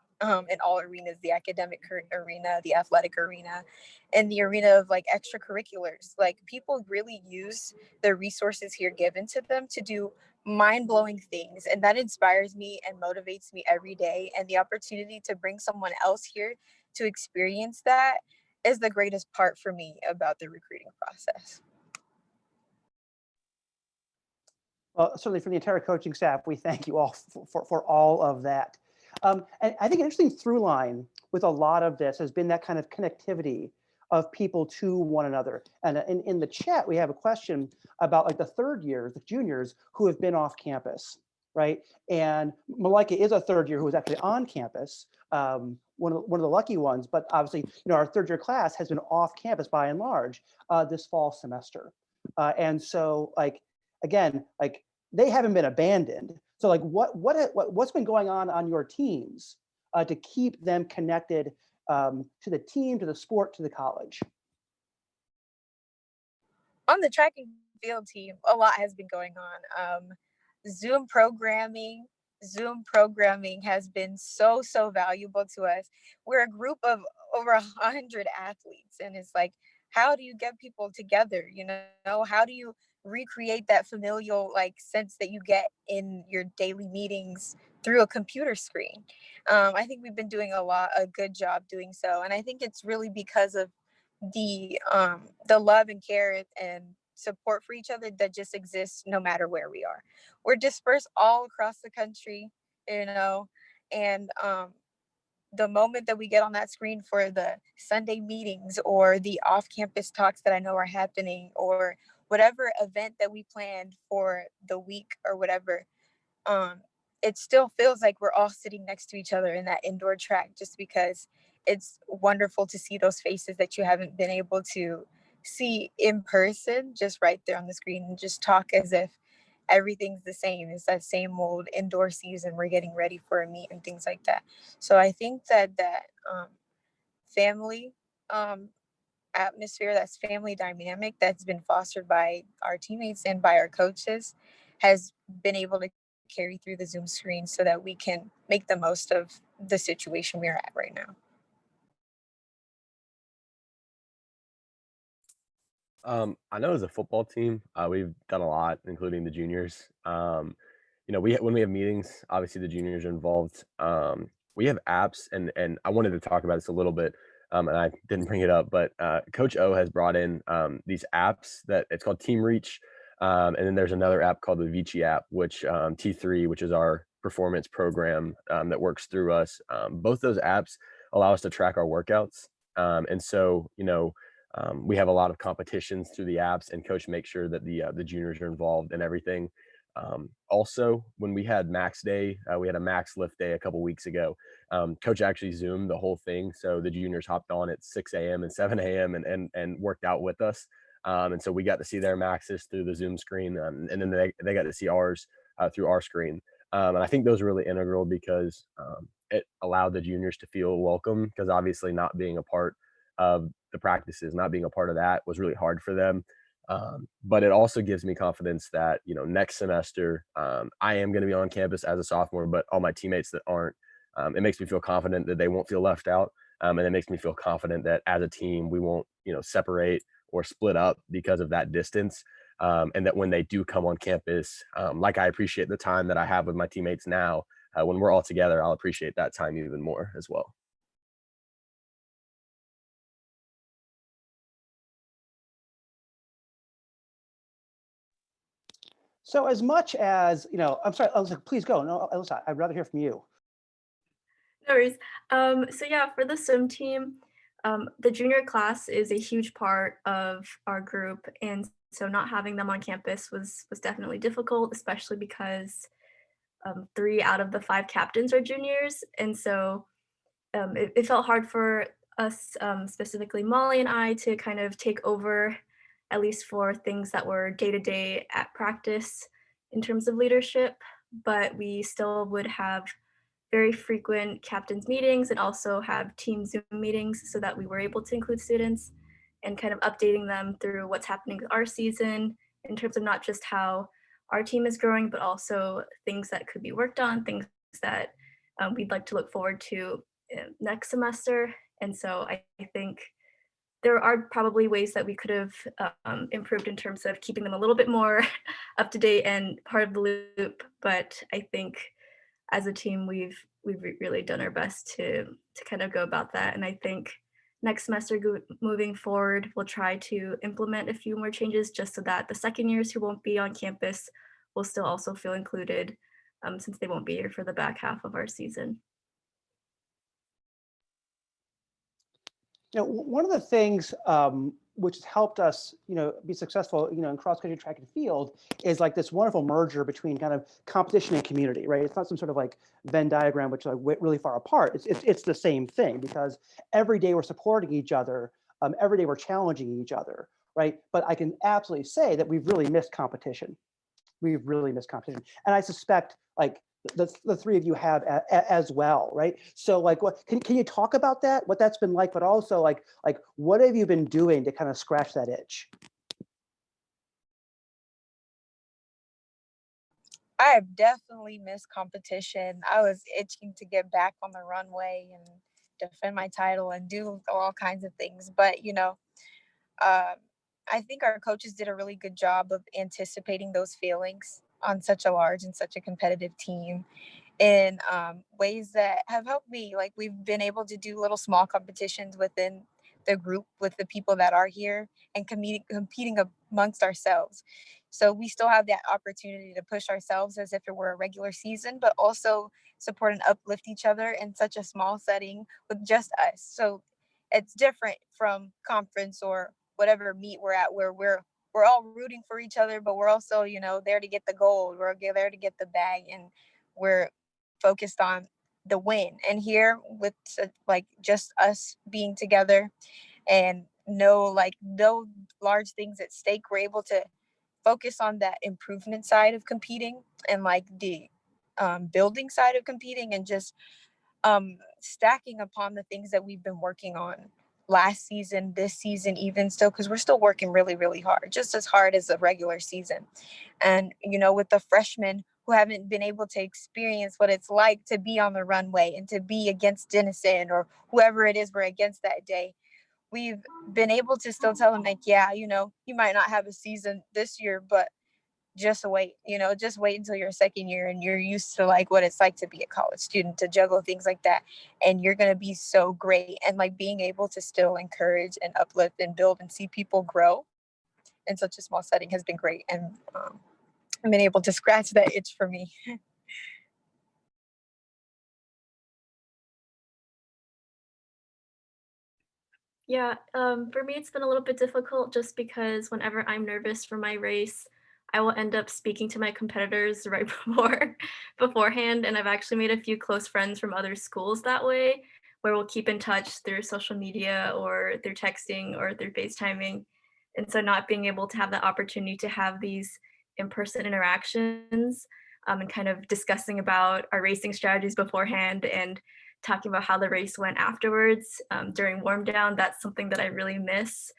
in all arenas, the academic arena, the athletic arena, and the arena of like extracurriculars. Like people really use the resources here given to them to do mind-blowing things, and that inspires me and motivates me every day. And the opportunity to bring someone else here to experience that is the greatest part for me about the recruiting process. Well, certainly for the entire coaching staff, we thank you all for all of that. And I think an interesting through line with a lot of this has been that kind of connectivity of people to one another. And in the chat, we have a question about like the third years, the juniors who have been off campus, right? And Malaika is a third year who is actually on campus, one of the lucky ones, but obviously, our third year class has been off campus by and large this fall semester. And so again, they haven't been abandoned. So what's been going on your teams to keep them connected to the team, to the sport, to the college? On the track and field team, a lot has been going on. Zoom programming has been so valuable to us. We're a group of over 100 athletes, and it's like, how do you get people together? How do you recreate that familial sense that you get in your daily meetings through a computer screen? I think we've been doing a good job doing so, and I think it's really because of the love and care and support for each other that just exists no matter where we are. We're dispersed all across the country, and the moment that we get on that screen for the Sunday meetings or the off-campus talks that I know are happening, or whatever event that we planned for the week or whatever, it still feels like we're all sitting next to each other in that indoor track, just because it's wonderful to see those faces that you haven't been able to see in person, just right there on the screen, and just talk as if everything's the same. It's that same old indoor season. We're getting ready for a meet and things like that. So I think that family atmosphere, that's family dynamic that's been fostered by our teammates and by our coaches, has been able to carry through the Zoom screen so that we can make the most of the situation we're at right now. I know as a football team, we've done a lot, including the juniors. When we have meetings, obviously the juniors are involved. We have apps, and I wanted to talk about this a little bit, and I didn't bring it up, but Coach O has brought in these apps that it's called Team Reach, and then there's another app called the Vici app, which T3, which is our performance program that works through us. Both those apps allow us to track our workouts, and so we have a lot of competitions through the apps, and coach makes sure that the juniors are involved in everything. Also, when we had max day, we had a max lift day a couple weeks ago. Coach actually Zoomed the whole thing, so the juniors hopped on at 6 a.m. and 7 a.m. and worked out with us. And so we got to see their maxes through the Zoom screen, and then they got to see ours through our screen. And I think those are really integral because it allowed the juniors to feel welcome, because obviously not being a part of the practices, not being a part of that was really hard for them. But it also gives me confidence that, next semester, I am going to be on campus as a sophomore, but all my teammates that aren't, it makes me feel confident that they won't feel left out. And it makes me feel confident that as a team, we won't, separate or split up because of that distance. And that when they do come on campus, I appreciate the time that I have with my teammates now, when we're all together, I'll appreciate that time even more as well. So as much as, I'm sorry, Ellisa, please go. No, Ellisa, I'd rather hear from you. No worries. So yeah, for the swim team, the junior class is a huge part of our group. And so not having them on campus was definitely difficult, especially because 3 out of the 5 captains are juniors. And so it felt hard for us, specifically Molly and I, to kind of take over, at least for things that were day-to-day at practice in terms of leadership, but we still would have very frequent captains meetings and also have team Zoom meetings so that we were able to include students and kind of updating them through what's happening with our season in terms of not just how our team is growing, but also things that could be worked on, things that we'd like to look forward to next semester. And so I think there are probably ways that we could have improved in terms of keeping them a little bit more up to date and part of the loop. But I think as a team, we've really done our best to kind of go about that. And I think next semester moving forward, we'll try to implement a few more changes just so that the second years who won't be on campus will still also feel included, since they won't be here for the back half of our season. One of the things which has helped us, be successful, in cross-country track and field is like this wonderful merger between kind of competition and community, right? It's not some sort of like Venn diagram, which are like really far apart. It's the same thing, because every day we're supporting each other. Every day we're challenging each other, right? But I can absolutely say that we've really missed competition. We've really missed competition. And I suspect like the three of you have as well, right? So like, what can you talk about that, what that's been like, but also like what have you been doing to kind of scratch that itch? I have definitely missed competition. I was itching to get back on the runway and defend my title and do all kinds of things. But, I think our coaches did a really good job of anticipating those feelings on such a large and such a competitive team in ways that have helped me. Like, we've been able to do little small competitions within the group with the people that are here and competing amongst ourselves. So we still have that opportunity to push ourselves as if it were a regular season, but also support and uplift each other in such a small setting with just us. So it's different from conference or whatever meet we're at, where we're all rooting for each other, but we're also, there to get the gold. We're there to get the bag, and we're focused on the win. And here with like just us being together and no large things at stake, we're able to focus on that improvement side of competing and like the building side of competing, and just stacking upon the things that we've been working on last season, this season, even still, because we're still working really, really hard, just as hard as a regular season. And, with the freshmen who haven't been able to experience what it's like to be on the runway and to be against Denison or whoever it is we're against that day, we've been able to still tell them, like, yeah, you might not have a season this year, but just wait until your second year and you're used to like what it's like to be a college student, to juggle things like that, and you're going to be so great. And like being able to still encourage and uplift and build and see people grow in such a small setting has been great. And I've been able to scratch that itch for me. Yeah, for me, it's been a little bit difficult just because whenever I'm nervous for my race, I will end up speaking to my competitors right beforehand. And I've actually made a few close friends from other schools that way, where we'll keep in touch through social media or through texting or through FaceTiming. And so not being able to have the opportunity to have these in-person interactions, and kind of discussing about our racing strategies beforehand and talking about how the race went afterwards, during warm down, that's something that I really miss.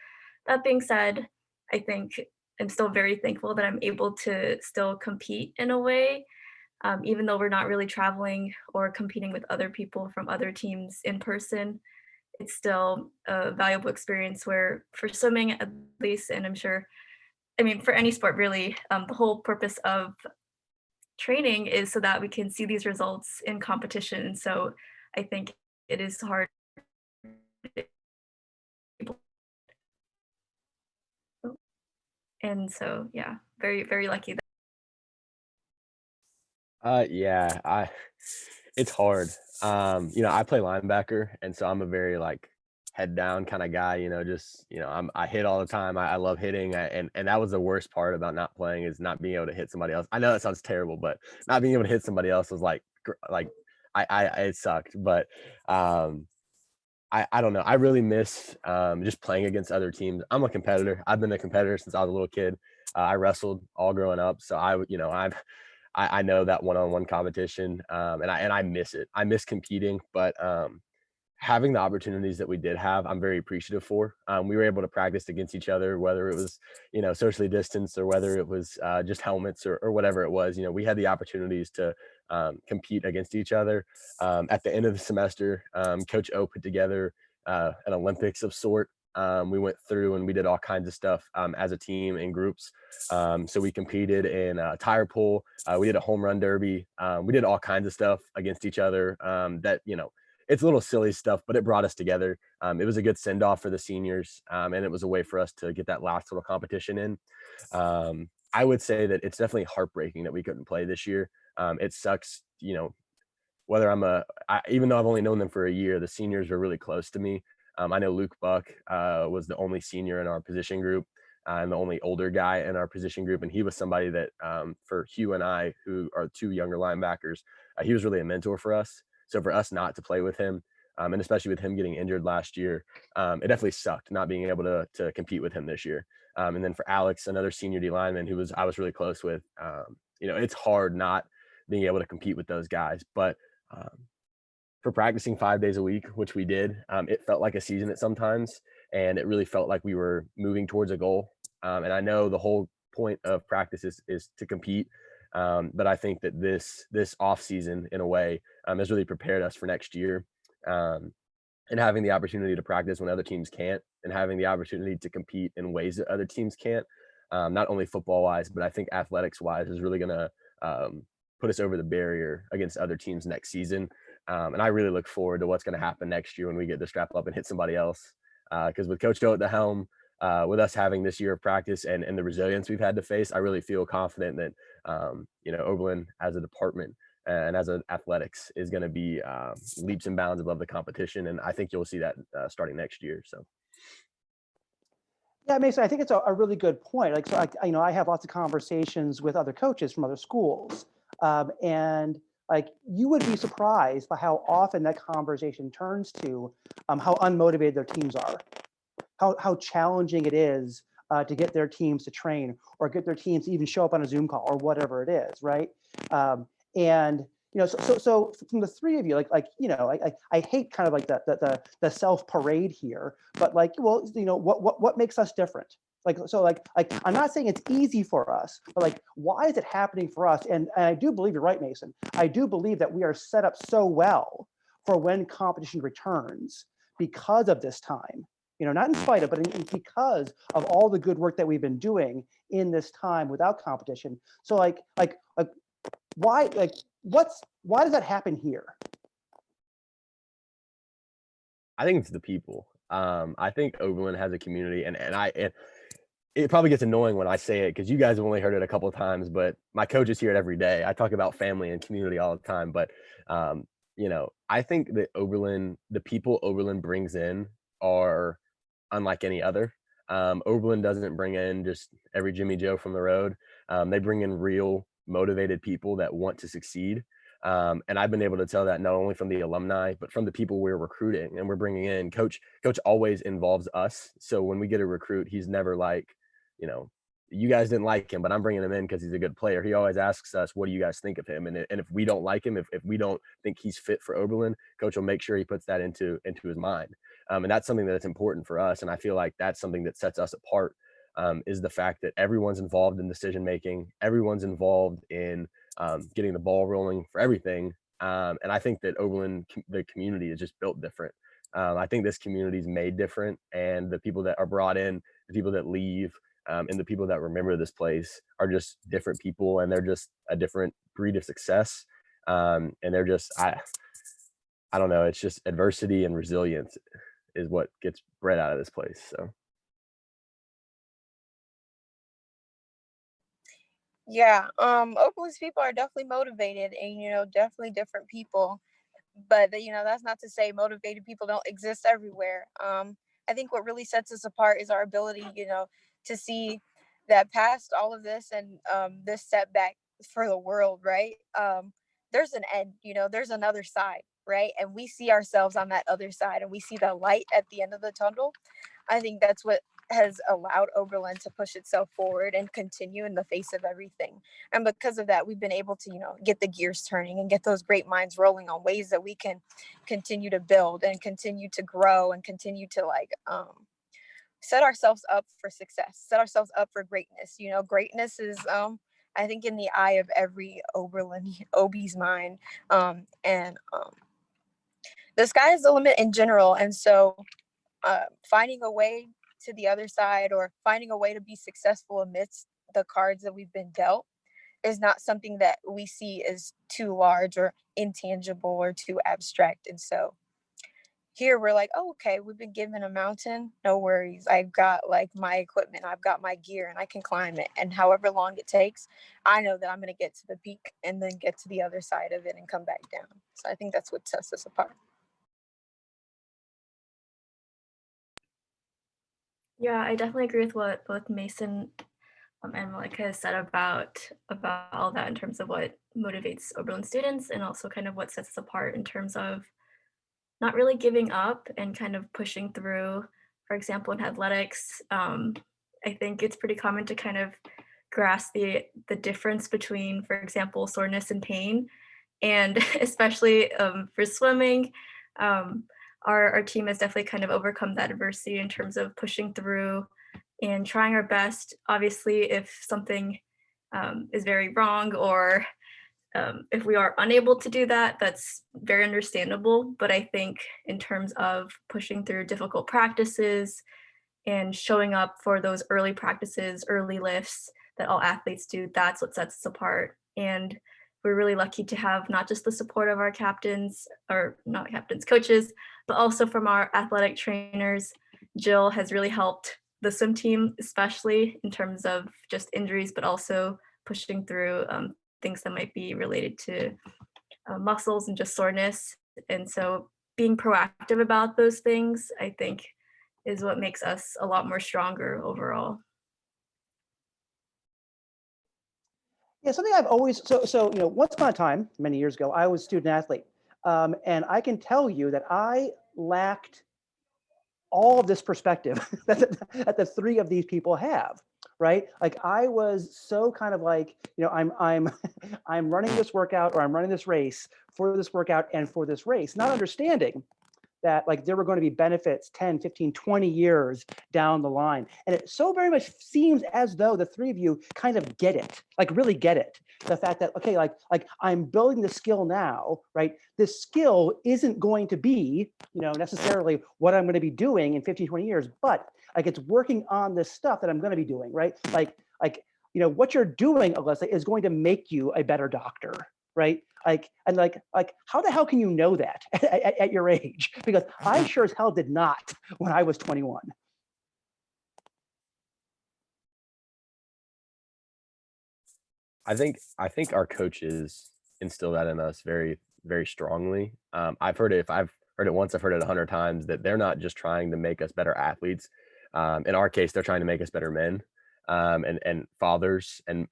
That being said, I think I'm still very thankful that I'm able to still compete in a way, even though we're not really traveling or competing with other people from other teams in person. It's still a valuable experience where, for swimming at least, and I'm sure, I mean, for any sport really, the whole purpose of training is so that we can see these results in competition. So I think it is hard. And so, yeah, very, very lucky. Yeah, it's hard. I play linebacker, and so I'm a very like head down kind of guy. I hit all the time. I love hitting, and that was the worst part about not playing, is not being able to hit somebody else. I know that sounds terrible, but not being able to hit somebody else was like I it sucked. But I don't know. I really miss just playing against other teams. I'm a competitor. I've been a competitor since I was a little kid. I wrestled all growing up, so I know that one-on-one competition, and I miss it. I miss competing, but having the opportunities that we did have, I'm very appreciative for. We were able to practice against each other, whether it was socially distanced or whether it was just helmets or whatever it was. We had the opportunities to compete against each other. At the end of the semester, Coach O put together an Olympics of sort, We went through and we did all kinds of stuff as a team in groups. So we competed in tire pull. We did a home run derby. We did all kinds of stuff against each other that, it's a little silly stuff, but it brought us together. It was a good send off for the seniors. And it was a way for us to get that last little competition in. I would say that it's definitely heartbreaking that we couldn't play this year. It sucks, whether even though I've only known them for a year, the seniors were really close to me. I know Luke Buck was the only senior in our position group and the only older guy in our position group. And he was somebody that for Hugh and I, who are two younger linebackers, he was really a mentor for us. So for us not to play with him, and especially with him getting injured last year, it definitely sucked not being able to compete with him this year. And then for Alex, another senior D lineman I was really close with, it's hard not being able to compete with those guys. But for practicing 5 days a week, which we did, it felt like a season at sometimes, and it really felt like we were moving towards a goal. And I know the whole point of practice is to compete, but I think that this off season, in a way, has really prepared us for next year. And having the opportunity to practice when other teams can't, and having the opportunity to compete in ways that other teams can't, not only football wise, but I think athletics wise, is really going to put us over the barrier against other teams next season. And I really look forward to what's going to happen next year when we get to strap up and hit somebody else. Because with Coach Joe at the helm, with us having this year of practice and the resilience we've had to face, I really feel confident that, Oberlin as a department and as an athletics is going to be leaps and bounds above the competition. And I think you'll see that starting next year. So. Yeah, Mason, I think it's a really good point. Like, so I have lots of conversations with other coaches from other schools, and like, you would be surprised by how often that conversation turns to how unmotivated their teams are, how challenging it is to get their teams to train or get their teams to even show up on a Zoom call or whatever it is, right? And so from the three of you, I hate kind of like the self parade here, but what makes us different? I'm not saying it's easy for us, but why is it happening for us? And I do believe you're right, Mason. I do believe that we are set up so well for when competition returns because of this time. Not in spite of, but because of all the good work that we've been doing in this time without competition. So why does that happen here? I think it's the people. I think Oberlin has a community, and it probably gets annoying when I say it because you guys have only heard it a couple of times, but my coaches hear it every day. I talk about family and community all the time, but I think that the people Oberlin brings in are unlike any other. Oberlin doesn't bring in just every Jimmy Joe from the road. They bring in real motivated people that want to succeed. And I've been able to tell that not only from the alumni, but from the people we're recruiting and we're bringing in. Coach always involves us. So when we get a recruit, he's never like, you guys didn't like him, but I'm bringing him in because he's a good player. He always asks us, what do you guys think of him? And if we don't like him, if we don't think he's fit for Oberlin, Coach will make sure he puts that into his mind. And that's something that's important for us. And I feel like that's something that sets us apart, is the fact that everyone's involved in decision-making. Everyone's involved in getting the ball rolling for everything. And I think that Oberlin, the community, is just built different. I think this community is made different, and the people that are brought in, the people that leave, and the people that remember this place are just different people, and they're just a different breed of success. And they're just, I don't know, it's just adversity and resilience is what gets bred out of this place. So. Yeah, Oakland's people are definitely motivated and, definitely different people. But, that's not to say motivated people don't exist everywhere. I think what really sets us apart is our ability, to see that past all of this and this setback for the world, right? There's an end, there's another side, right? And we see ourselves on that other side and we see the light at the end of the tunnel. I think that's what has allowed Oberlin to push itself forward and continue in the face of everything. And because of that, we've been able to, get the gears turning and get those great minds rolling on ways that we can continue to build and continue to grow and continue to set ourselves up for success, set ourselves up for greatness. Greatness is, I think, in the eye of every OB's mind. The sky is the limit in general. And so finding a way to the other side, or finding a way to be successful amidst the cards that we've been dealt, is not something that we see as too large or intangible or too abstract. And so here we're like, oh, okay, we've been given a mountain, no worries. I've got like my equipment, I've got my gear, and I can climb it. And however long it takes, I know that I'm going to get to the peak and then get to the other side of it and come back down. So I think that's what sets us apart. Yeah, I definitely agree with what both Mason and Malaika has said about all that in terms of what motivates Oberlin students, and also kind of what sets us apart in terms of not really giving up and kind of pushing through. For example, in athletics, I think it's pretty common to kind of grasp the difference between, for example, soreness and pain. And especially for swimming, our team has definitely kind of overcome that adversity in terms of pushing through and trying our best. Obviously, if something is very wrong, or if we are unable to do that, that's very understandable. But I think in terms of pushing through difficult practices and showing up for those early practices, early lifts that all athletes do, that's what sets us apart. And we're really lucky to have not just the support of our captains, or not captains, coaches, but also from our athletic trainers. Jill has really helped the swim team, especially in terms of just injuries, but also pushing through things that might be related to muscles and just soreness. And so being proactive about those things, I think, is what makes us a lot more stronger overall. Yeah, something I've always, so once upon a time, many years ago, I was a student athlete. And I can tell you that I lacked all of this perspective that the three of these people have, right? Like I was so kind of like, I'm running this workout, or I'm running this race for this workout and for this race, not understanding that like there were going to be benefits 10, 15, 20 years down the line. And it so very much seems as though the three of you kind of get it, like really get it. The fact that, okay, like I'm building the skill now, right? This skill isn't going to be, necessarily what I'm going to be doing in 15, 20 years, but like it's working on this stuff that I'm going to be doing, right? Like, what you're doing, Ellisa, is going to make you a better doctor, right? Like how the hell can you know that at your age? Because I sure as hell did not when I was 21. I think our coaches instill that in us very, very strongly. I've heard it. If I've heard it once, I've heard it 100 times, that they're not just trying to make us better athletes. In our case, they're trying to make us better men, and fathers, and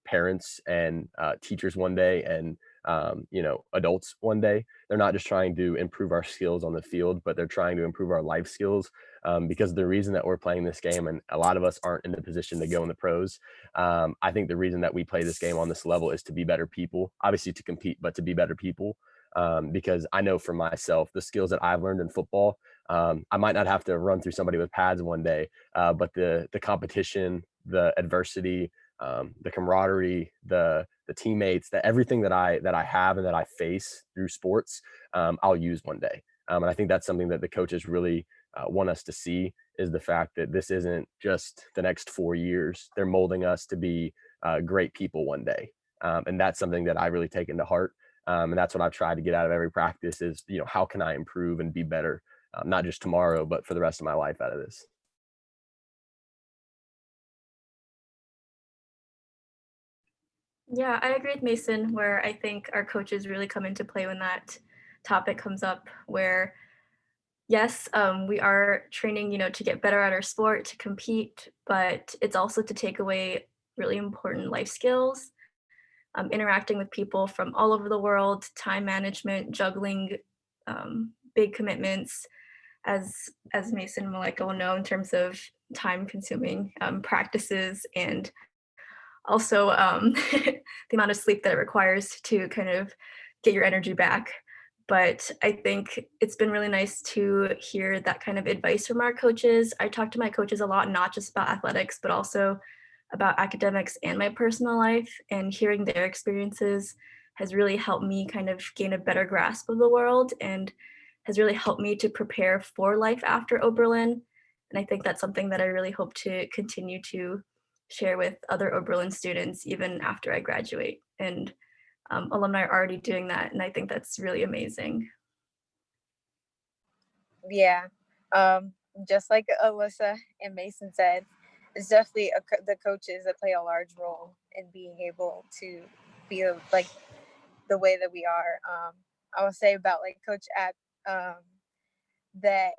parents, and teachers one day, and adults one day. They're not just trying to improve our skills on the field, but they're trying to improve our life skills, because the reason that we're playing this game, and a lot of us aren't in the position to go in the pros, I think the reason that we play this game on this level is to be better people, obviously to compete, but to be better people. Because I know for myself, the skills that I've learned in football, I might not have to run through somebody with pads one day, but the competition, the adversity, the camaraderie, the teammates, that everything that I have and that I face through sports, I'll use one day. And I think that's something that the coaches really want us to see, is the fact that this isn't just the next 4 years. They're molding us to be great people one day. And that's something that I really take into heart. And that's what I've tried to get out of every practice is, how can I improve and be better, not just tomorrow, but for the rest of my life out of this. Yeah, I agree with Mason, where I think our coaches really come into play when that topic comes up, where yes, we are training, to get better at our sport, to compete, but it's also to take away really important life skills, interacting with people from all over the world, time management, juggling big commitments, as Mason and Malaika will know, in terms of time consuming practices, and also the amount of sleep that it requires to kind of get your energy back. But I think it's been really nice to hear that kind of advice from our coaches. I talk to my coaches a lot, not just about athletics, but also about academics and my personal life, and hearing their experiences has really helped me kind of gain a better grasp of the world. And has really helped me to prepare for life after Oberlin. And I think that's something that I really hope to continue to share with other Oberlin students even after I graduate. And alumni are already doing that, and I think that's really amazing. Yeah, just like Alyssa and Mason said, it's definitely the coaches that play a large role in being able to be like the way that we are. I will say about like Coach App, that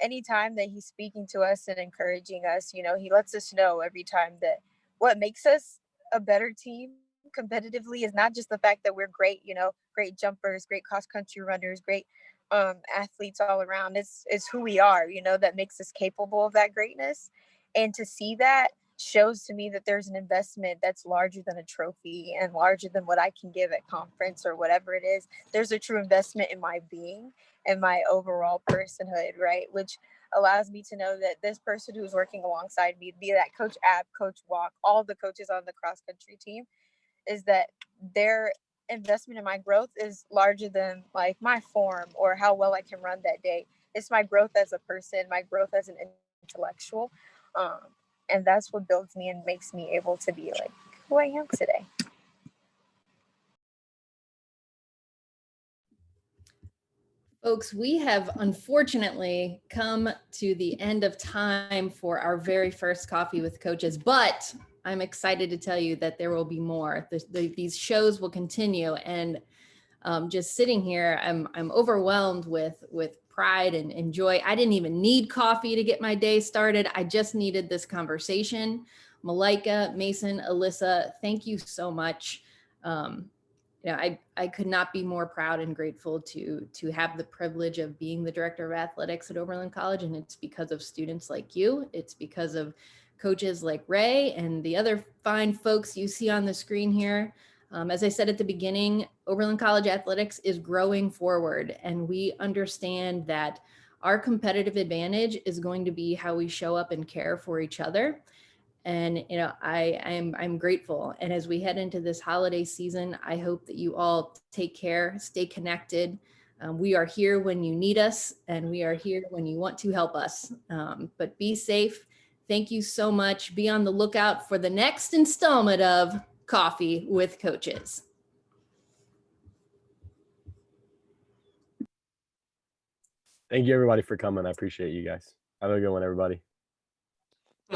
anytime that he's speaking to us and encouraging us, you know, he lets us know every time that what makes us a better team competitively is not just the fact that we're great, you know, great jumpers, great cross country runners, great athletes all around. It's who we are, you know, that makes us capable of that greatness. And to see that shows to me that there's an investment that's larger than a trophy and larger than what I can give at conference or whatever it is. There's a true investment in my being and my overall personhood, right? Which allows me to know that this person who's working alongside me, be that Coach App, Coach Walk, all the coaches on the cross country team, is that their investment in my growth is larger than like my form or how well I can run that day. It's my growth as a person, my growth as an intellectual. And that's what builds me and makes me able to be like who I am today. Folks, we have unfortunately come to the end of time for our very first Coffee with Coaches, but I'm excited to tell you that there will be more. These shows will continue, and just sitting here, I'm overwhelmed with pride and joy. I didn't even need coffee to get my day started. I just needed this conversation. Malaika, Mason, Ellisa, thank you so much. I could not be more proud and grateful to have the privilege of being the director of athletics at Oberlin College. And it's because of students like you. It's because of coaches like Ray and the other fine folks you see on the screen here. As I said at the beginning, Oberlin College athletics is growing forward, and we understand that our competitive advantage is going to be how we show up and care for each other. And I'm grateful. And as we head into this holiday season, I hope that you all take care, stay connected. We are here when you need us, and we are here when you want to help us. But be safe. Thank you so much. Be on the lookout for the next installment of Coffee with Coaches. Thank you everybody for coming. I appreciate you guys. Have a good one, everybody.